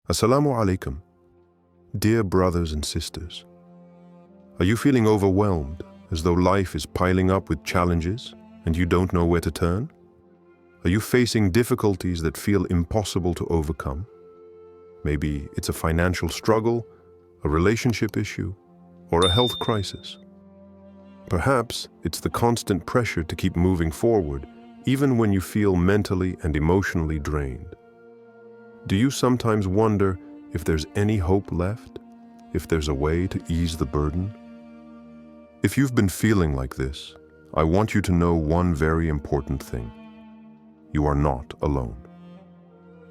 Assalamu alaikum. Dear brothers and sisters, are you feeling overwhelmed as though life is piling up with challenges and you don't know where to turn? Are you facing difficulties that feel impossible to overcome? Maybe it's a financial struggle, a relationship issue, or a health crisis. Perhaps it's the constant pressure to keep moving forward, even when you feel mentally and emotionally drained. Do you sometimes wonder if there's any hope left? If there's a way to ease the burden? If you've been feeling like this, I want you to know one very important thing. You are not alone.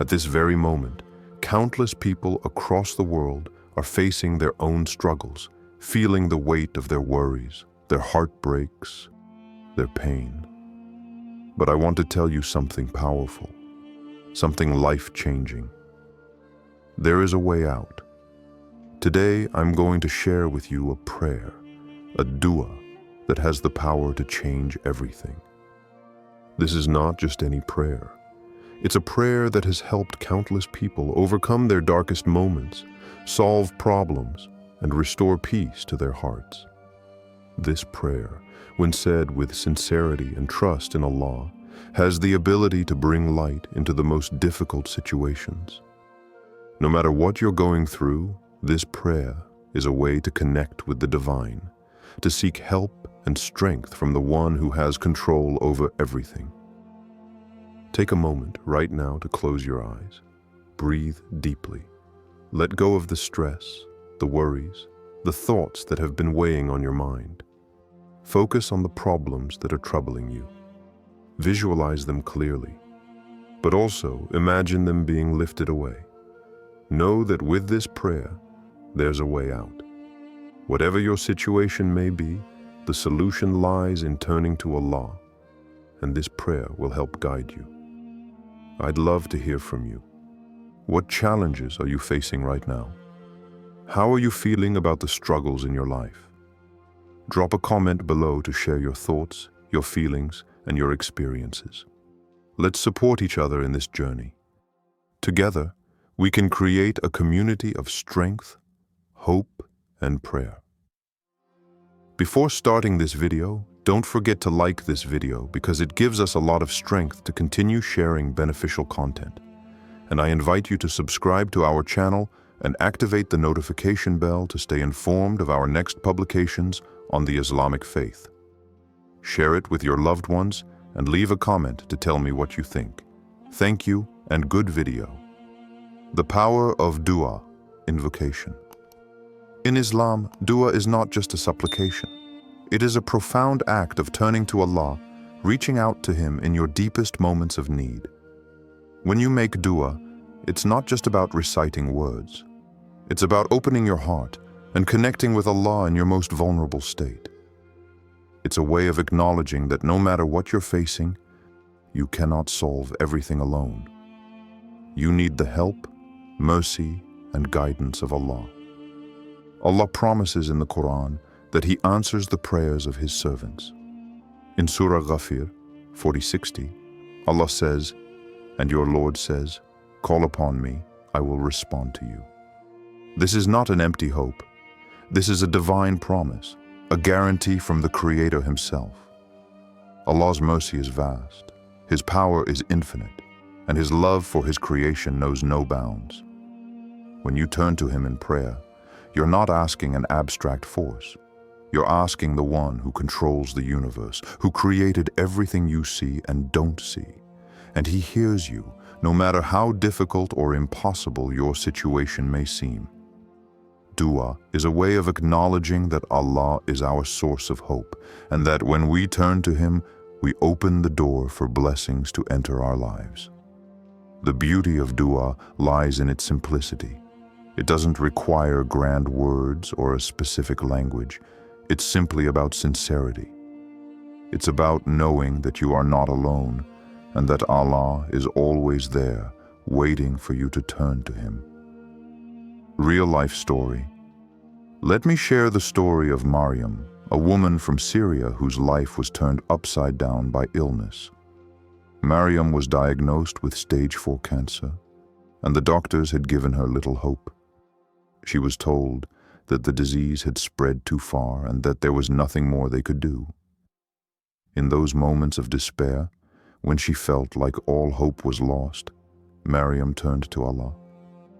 At this very moment, countless people across the world are facing their own struggles, feeling the weight of their worries, their heartbreaks, their pain. But I want to tell you something powerful, something life-changing. There is a way out. Today, I'm going to share with you a prayer, a dua that has the power to change everything. This is not just any prayer. It's a prayer that has helped countless people overcome their darkest moments, solve problems, and restore peace to their hearts. This prayer, when said with sincerity and trust in Allah, has the ability to bring light into the most difficult situations. No matter what you're going through, this prayer is a way to connect with the divine, to seek help and strength from the one who has control over everything. Take a moment right now to close your eyes. Breathe deeply. Let go of the stress, the worries, the thoughts that have been weighing on your mind. Focus on the problems that are troubling you. Visualize them clearly, but also imagine them being lifted away. Know that with this prayer, there's a way out. Whatever your situation may be, the solution lies in turning to Allah, and this prayer will help guide you. I'd love to hear from you. What challenges are you facing right now? How are you feeling about the struggles in your life? Drop a comment below to share your thoughts, your feelings, and your experiences. Let's support each other in this journey. Together, we can create a community of strength, hope, and prayer. Before starting this video, don't forget to like this video because it gives us a lot of strength to continue sharing beneficial content. And I invite you to subscribe to our channel and activate the notification bell to stay informed of our next publications on the Islamic faith. Share it with your loved ones and leave a comment to tell me what you think. Thank you and good video. The power of dua, invocation. In Islam, dua is not just a supplication. It is a profound act of turning to Allah, reaching out to Him in your deepest moments of need. When you make dua, it's not just about reciting words. It's about opening your heart and connecting with Allah in your most vulnerable state. It's a way of acknowledging that no matter what you're facing, you cannot solve everything alone. You need the help, mercy, and guidance of Allah. Allah promises in the Qur'an that He answers the prayers of His servants. In Surah Ghafir 40:60, Allah says, "And your Lord says, call upon me, I will respond to you." This is not an empty hope. This is a divine promise, a guarantee from the Creator Himself. Allah's mercy is vast, His power is infinite, and His love for His creation knows no bounds. When you turn to Him in prayer, you're not asking an abstract force. You're asking the one who controls the universe, who created everything you see and don't see. And He hears you, no matter how difficult or impossible your situation may seem. Dua is a way of acknowledging that Allah is our source of hope, and that when we turn to Him, we open the door for blessings to enter our lives. The beauty of dua lies in its simplicity. It doesn't require grand words or a specific language. It's simply about sincerity. It's about knowing that you are not alone and that Allah is always there, waiting for you to turn to Him. Real life story. Let me share the story of Maryam, a woman from Syria whose life was turned upside down by illness. Maryam was diagnosed with stage 4 cancer. and the doctors had given her little hope. She was told that the disease had spread too far and that there was nothing more they could do. In those moments of despair, when she felt like all hope was lost, Maryam turned to Allah.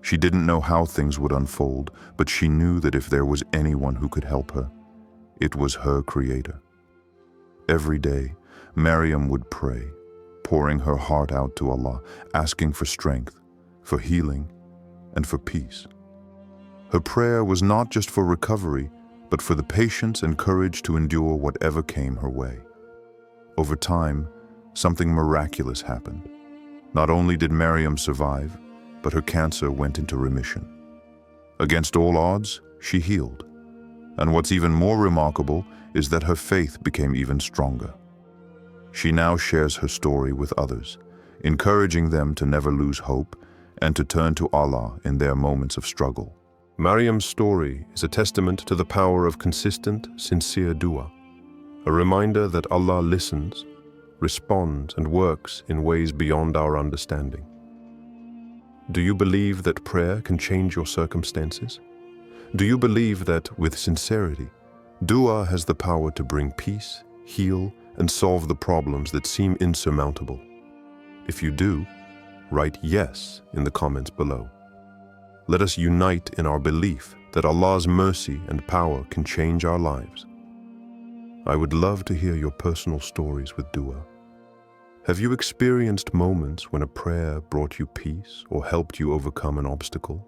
She didn't know how things would unfold, but she knew that if there was anyone who could help her, it was her Creator. Every day, Maryam would pray, pouring her heart out to Allah, asking for strength, for healing, and for peace. Her prayer was not just for recovery, but for the patience and courage to endure whatever came her way. Over time, something miraculous happened. Not only did Maryam survive, but her cancer went into remission. Against all odds, she healed. And what's even more remarkable is that her faith became even stronger. She now shares her story with others, encouraging them to never lose hope and to turn to Allah in their moments of struggle. Maryam's story is a testament to the power of consistent, sincere dua, a reminder that Allah listens, responds, and works in ways beyond our understanding. Do you believe that prayer can change your circumstances? Do you believe that, with sincerity, dua has the power to bring peace, heal, and solve the problems that seem insurmountable? If you do, write yes in the comments below. Let us unite in our belief that Allah's mercy and power can change our lives. I would love to hear your personal stories with dua. Have you experienced moments when a prayer brought you peace or helped you overcome an obstacle?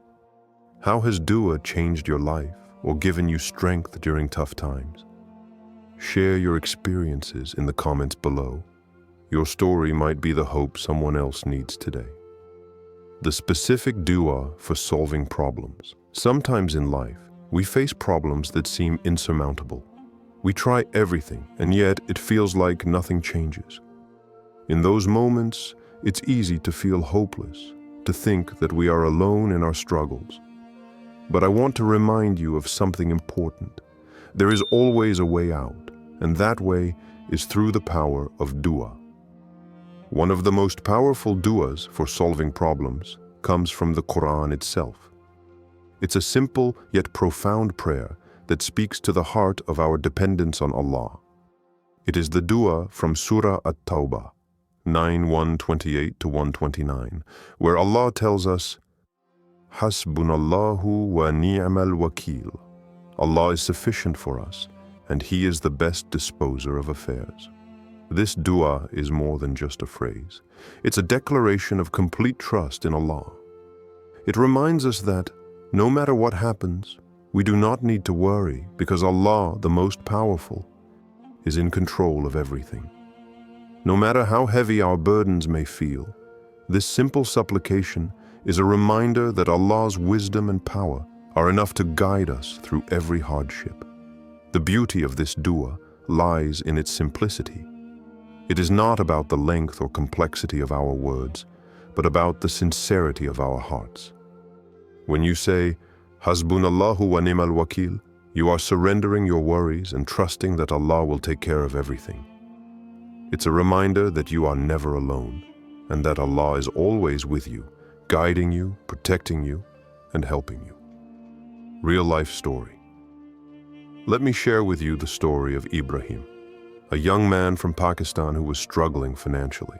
How has dua changed your life or given you strength during tough times? Share your experiences in the comments below. Your story might be the hope someone else needs today. The specific dua for solving problems. Sometimes in life, we face problems that seem insurmountable. We try everything, and yet it feels like nothing changes. In those moments, it's easy to feel hopeless, to think that we are alone in our struggles. But I want to remind you of something important. There is always a way out, and that way is through the power of dua. One of the most powerful duas for solving problems comes from the Qur'an itself. It's a simple yet profound prayer that speaks to the heart of our dependence on Allah. It is the dua from Surah At-Tawbah, 9:128 to 129, where Allah tells us, Hasbunallahu wa ni'mal wakil. Allah is sufficient for us, and He is the best disposer of affairs. This dua is more than just a phrase. It's a declaration of complete trust in Allah. It reminds us that, no matter what happens, we do not need to worry because Allah, the most powerful, is in control of everything. No matter how heavy our burdens may feel, this simple supplication is a reminder that Allah's wisdom and power are enough to guide us through every hardship. The beauty of this dua lies in its simplicity. It is not about the length or complexity of our words, but about the sincerity of our hearts. When you say, Hasbunallahu wa ni'mal wakil, you are surrendering your worries and trusting that Allah will take care of everything. It's a reminder that you are never alone, and that Allah is always with you, guiding you, protecting you, and helping you. Real life story. Let me share with you the story of Ibrahim, a young man from Pakistan who was struggling financially.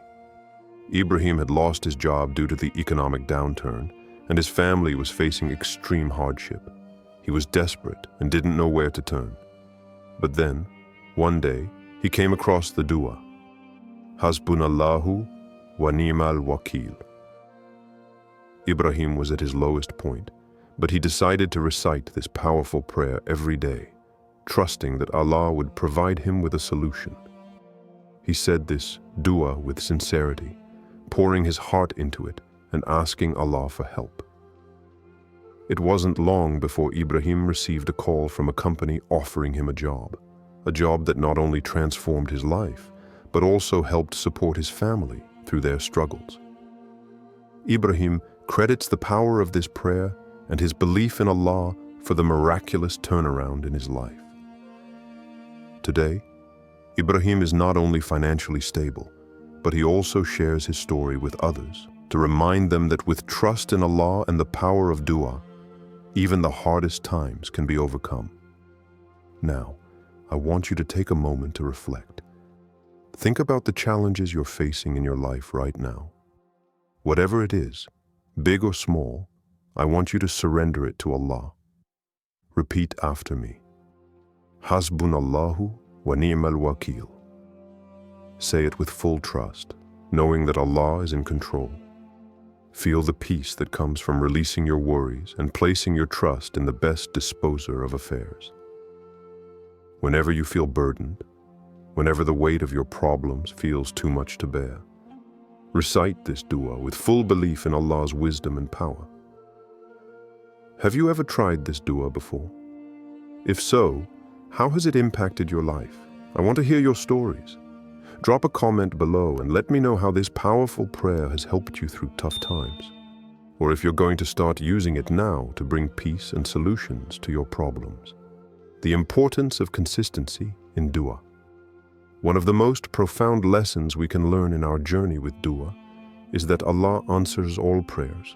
Ibrahim had lost his job due to the economic downturn, and his family was facing extreme hardship. He was desperate and didn't know where to turn. But then, one day, he came across the dua, Hasbunallahu wa ni'mal wakil. Ibrahim was at his lowest point, but he decided to recite this powerful prayer every day, trusting that Allah would provide him with a solution. He said this dua with sincerity, pouring his heart into it and asking Allah for help. It wasn't long before Ibrahim received a call from a company offering him a job that not only transformed his life, but also helped support his family through their struggles. Ibrahim credits the power of this prayer and his belief in Allah for the miraculous turnaround in his life. Today, Ibrahim is not only financially stable, but he also shares his story with others, to remind them that with trust in Allah and the power of dua, even the hardest times can be overcome. Now, I want you to take a moment to reflect. Think about the challenges you're facing in your life right now. Whatever it is, big or small, I want you to surrender it to Allah. Repeat after me. Hasbunallahu wa ni'mal wakil. Say it with full trust, knowing that Allah is in control. Feel the peace that comes from releasing your worries and placing your trust in the best disposer of affairs. Whenever you feel burdened, whenever the weight of your problems feels too much to bear, recite this dua with full belief in Allah's wisdom and power. Have you ever tried this dua before? If so, how has it impacted your life? I want to hear your stories. Drop a comment below and let me know how this powerful prayer has helped you through tough times, or if you're going to start using it now to bring peace and solutions to your problems. The importance of consistency in dua. One of the most profound lessons we can learn in our journey with dua is that Allah answers all prayers.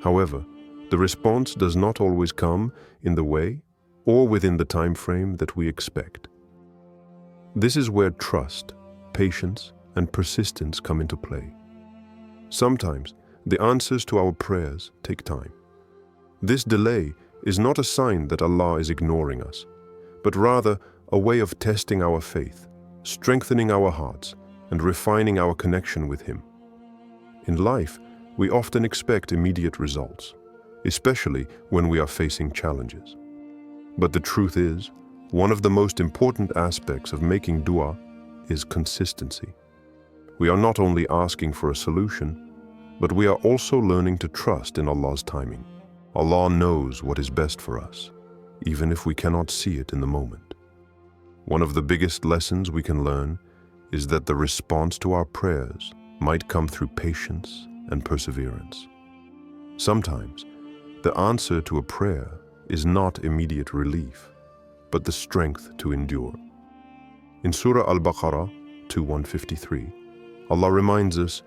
However, the response does not always come in the way or within the time frame that we expect. This is where trust, patience, and persistence come into play. Sometimes, the answers to our prayers take time. This delay is not a sign that Allah is ignoring us, but rather a way of testing our faith, strengthening our hearts, and refining our connection with Him. In life, we often expect immediate results, especially when we are facing challenges. But the truth is, one of the most important aspects of making dua is consistency. We are not only asking for a solution, but we are also learning to trust in Allah's timing. Allah knows what is best for us, even if we cannot see it in the moment. One of the biggest lessons we can learn is that the response to our prayers might come through patience and perseverance. Sometimes, the answer to a prayer is not immediate relief, but the strength to endure. In Surah Al-Baqarah 2:153, Allah reminds us,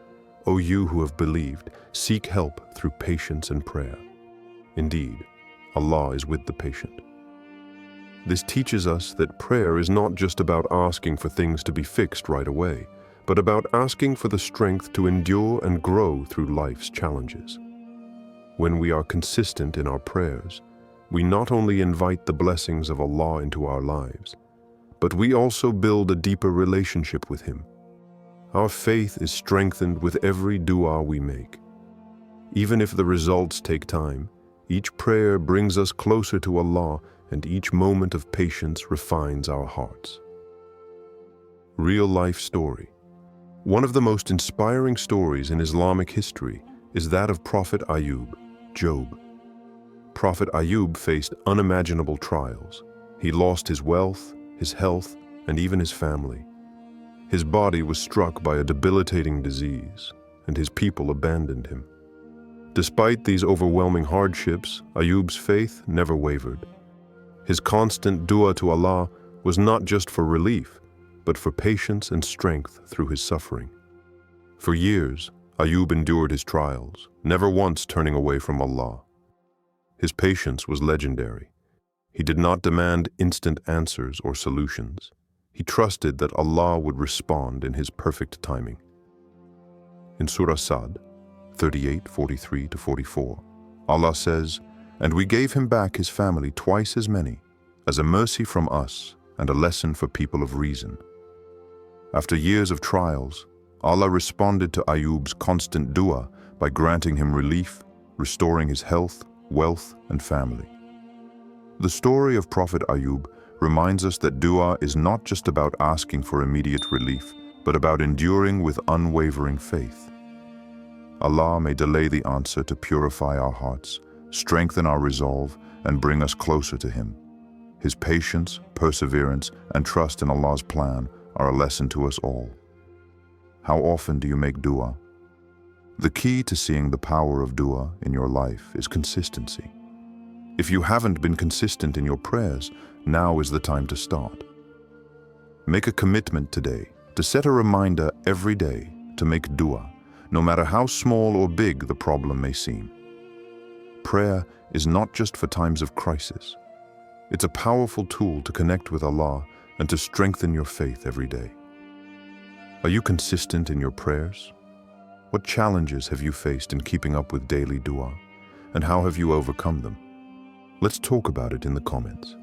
"O you who have believed, seek help through patience and prayer. Indeed, Allah is with the patient." This teaches us that prayer is not just about asking for things to be fixed right away, but about asking for the strength to endure and grow through life's challenges. When we are consistent in our prayers, we not only invite the blessings of Allah into our lives, but we also build a deeper relationship with Him. Our faith is strengthened with every dua we make. Even if the results take time, each prayer brings us closer to Allah, and each moment of patience refines our hearts. Real life story. One of the most inspiring stories in Islamic history is that of Prophet Ayub, Job. Prophet Ayub faced unimaginable trials. He lost his wealth, his health, and even his family. His body was struck by a debilitating disease, and his people abandoned him. Despite these overwhelming hardships, Ayub's faith never wavered. His constant dua to Allah was not just for relief, but for patience and strength through his suffering. For years, Ayub endured his trials, never once turning away from Allah. His patience was legendary. He did not demand instant answers or solutions. He trusted that Allah would respond in His perfect timing. In Surah Sad 38:43-44, Allah says, "And we gave him back his family twice as many, as a mercy from us and a lesson for people of reason." After years of trials, Allah responded to Ayub's constant dua by granting him relief, restoring his health, wealth, and family. The story of Prophet Ayub reminds us that dua is not just about asking for immediate relief, but about enduring with unwavering faith. Allah may delay the answer to purify our hearts, strengthen our resolve, and bring us closer to Him. His patience, perseverance, and trust in Allah's plan are a lesson to us all. How often do you make dua? The key to seeing the power of dua in your life is consistency. If you haven't been consistent in your prayers, now is the time to start. Make a commitment today to set a reminder every day to make dua, no matter how small or big the problem may seem. Prayer is not just for times of crisis. It's a powerful tool to connect with Allah and to strengthen your faith every day. Are you consistent in your prayers? What challenges have you faced in keeping up with daily dua, and how have you overcome them? Let's talk about it in the comments.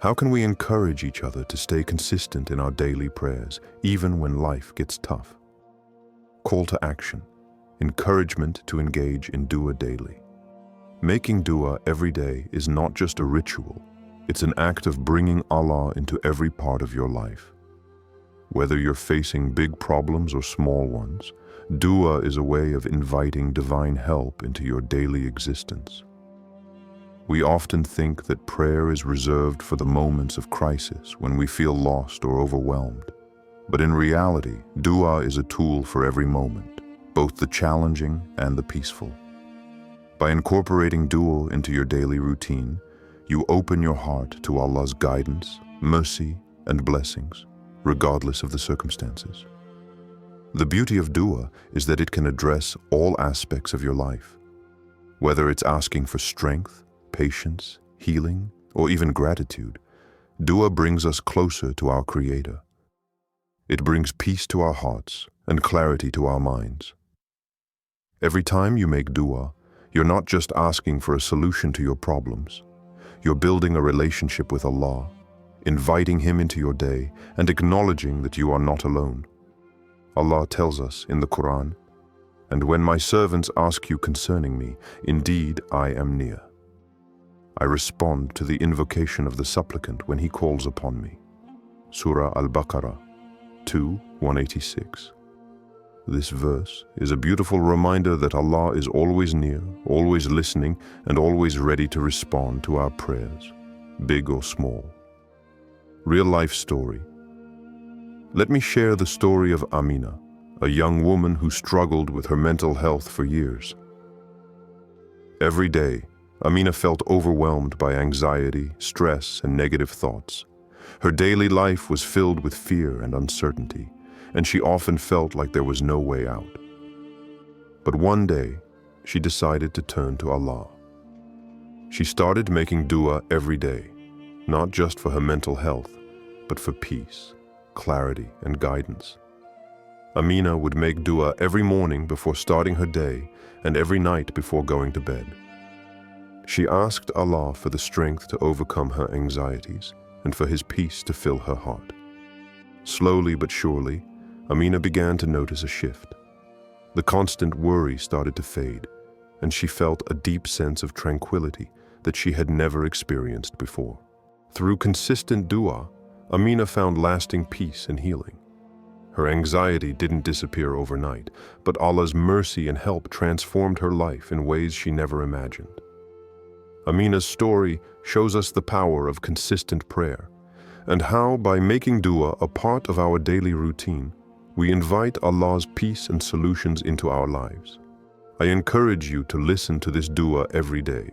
How can we encourage each other to stay consistent in our daily prayers, even when life gets tough? Call to action. Encouragement to engage in dua daily. Making dua every day is not just a ritual, it's an act of bringing Allah into every part of your life. Whether you're facing big problems or small ones, dua is a way of inviting divine help into your daily existence. We often think that prayer is reserved for the moments of crisis when we feel lost or overwhelmed. But in reality, dua is a tool for every moment, both the challenging and the peaceful. By incorporating dua into your daily routine, you open your heart to Allah's guidance, mercy, and blessings, regardless of the circumstances. The beauty of dua is that it can address all aspects of your life. Whether it's asking for strength, patience, healing, or even gratitude, dua brings us closer to our Creator. It brings peace to our hearts and clarity to our minds. Every time you make dua, you're not just asking for a solution to your problems. You're building a relationship with Allah, inviting Him into your day, and acknowledging that you are not alone. Allah tells us in the Qur'an, "And when my servants ask you concerning me, indeed I am near. I respond to the invocation of the supplicant when he calls upon me." Surah Al-Baqarah 2:186. This verse is a beautiful reminder that Allah is always near, always listening, and always ready to respond to our prayers, big or small. Real life story. Let me share the story of Amina, a young woman who struggled with her mental health for years. Every day, Amina felt overwhelmed by anxiety, stress, and negative thoughts. Her daily life was filled with fear and uncertainty, and she often felt like there was no way out. But one day, she decided to turn to Allah. She started making dua every day, not just for her mental health, but for peace, clarity, and guidance. Amina would make dua every morning before starting her day and every night before going to bed. She asked Allah for the strength to overcome her anxieties and for His peace to fill her heart. Slowly but surely, Amina began to notice a shift. The constant worry started to fade, and she felt a deep sense of tranquility that she had never experienced before. Through consistent dua, Amina found lasting peace and healing. Her anxiety didn't disappear overnight, but Allah's mercy and help transformed her life in ways she never imagined. Amina's story shows us the power of consistent prayer, and how, by making dua a part of our daily routine, we invite Allah's peace and solutions into our lives. I encourage you to listen to this dua every day.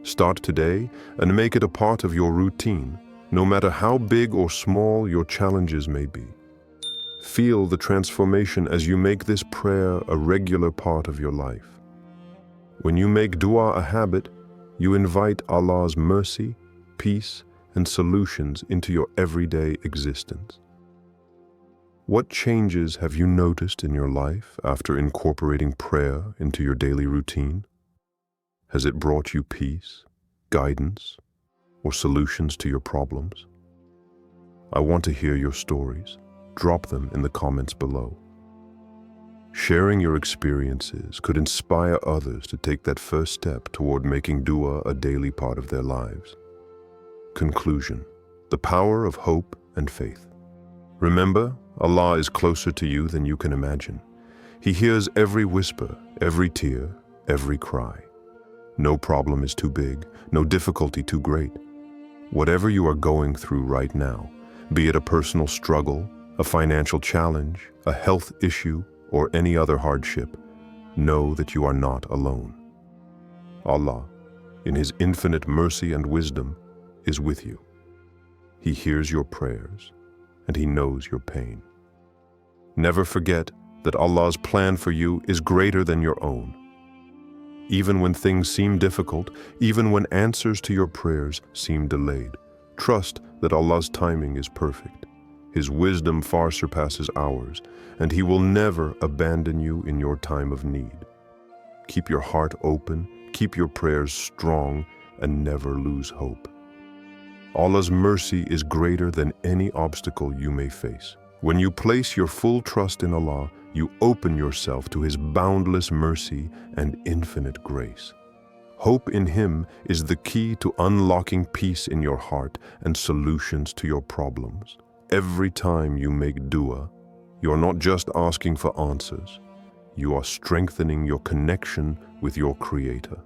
Start today and make it a part of your routine, no matter how big or small your challenges may be. Feel the transformation as you make this prayer a regular part of your life. When you make dua a habit, you invite Allah's mercy, peace, and solutions into your everyday existence. What changes have you noticed in your life after incorporating prayer into your daily routine? Has it brought you peace, guidance, or solutions to your problems? I want to hear your stories. Drop them in the comments below. Sharing your experiences could inspire others to take that first step toward making dua a daily part of their lives. Conclusion: the power of hope and faith. Remember, Allah is closer to you than you can imagine. He hears every whisper, every tear, every cry. No problem is too big, no difficulty too great. Whatever you are going through right now, be it a personal struggle, a financial challenge, a health issue, or any other hardship, know that you are not alone. Allah, in His infinite mercy and wisdom, is with you. He hears your prayers, and He knows your pain. Never forget that Allah's plan for you is greater than your own. Even when things seem difficult, even when answers to your prayers seem delayed, trust that Allah's timing is perfect. His wisdom far surpasses ours, and He will never abandon you in your time of need. Keep your heart open, keep your prayers strong, and never lose hope. Allah's mercy is greater than any obstacle you may face. When you place your full trust in Allah, you open yourself to His boundless mercy and infinite grace. Hope in Him is the key to unlocking peace in your heart and solutions to your problems. Every time you make dua, you are not just asking for answers. You are strengthening your connection with your Creator.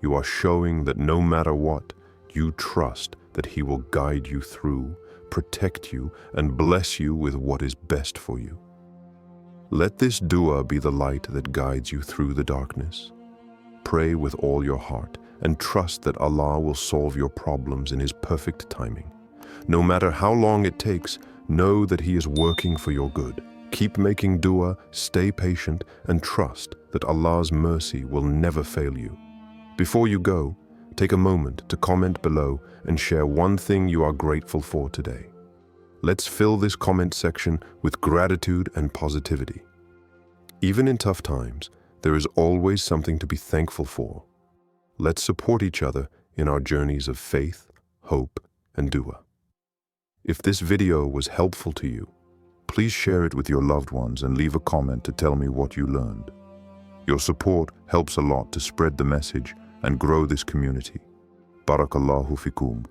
You are showing that no matter what, you trust that He will guide you through, protect you, and bless you with what is best for you. Let this dua be the light that guides you through the darkness. Pray with all your heart and trust that Allah will solve your problems in His perfect timing. No matter how long it takes, know that He is working for your good. Keep making dua, stay patient, and trust that Allah's mercy will never fail you. Before you go, take a moment to comment below and share one thing you are grateful for today. Let's fill this comment section with gratitude and positivity. Even in tough times, there is always something to be thankful for. Let's support each other in our journeys of faith, hope, and dua. If this video was helpful to you, please share it with your loved ones and leave a comment to tell me what you learned. Your support helps a lot to spread the message and grow this community. Barakallahu fikum.